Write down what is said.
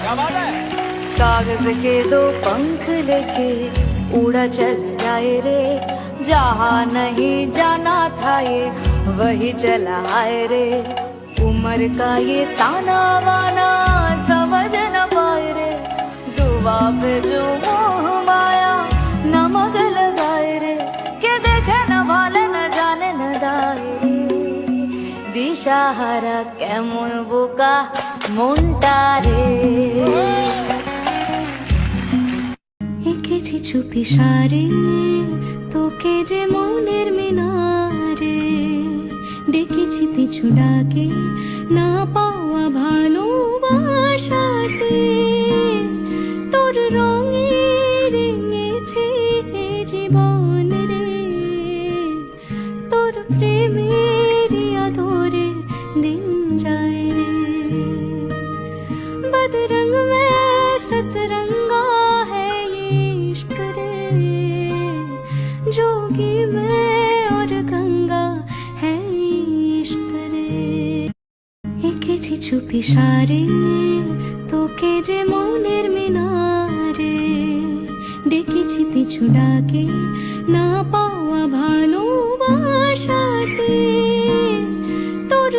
क्या बात है? कागज के दो पंख लेके उड़ा चल जाए रे, जहाँ नहीं जाना था ये वही चला आए रे। उम्र का ये ताना वाना समझ न पाए रे, जुबा पे जो मोह माया नमक लगाए रे, के देखे न भाले न जाने न दाए रे। दिशाहारा কেমন বোকা মনটা রে। এঁকেছি চুপি সারে তোকে যে মনের মিনারে, ডেকেছি পিছু ডাকে না পাওয়া ভালোবাসাতে, তোর রঙে রেঙেছে এ জীবন রে, তোর প্রেমের আদরে দিন যায় রে। बदरंग में सतरंगा है ये इश्क रे, जोगी में और गंगा है इश्क रे। এঁকেছি চুপি সারে তোকে যে মনের মিনারে, ডেকেছি পিছু ডাকে না পাওয়া ভালোবাসাতে, তোর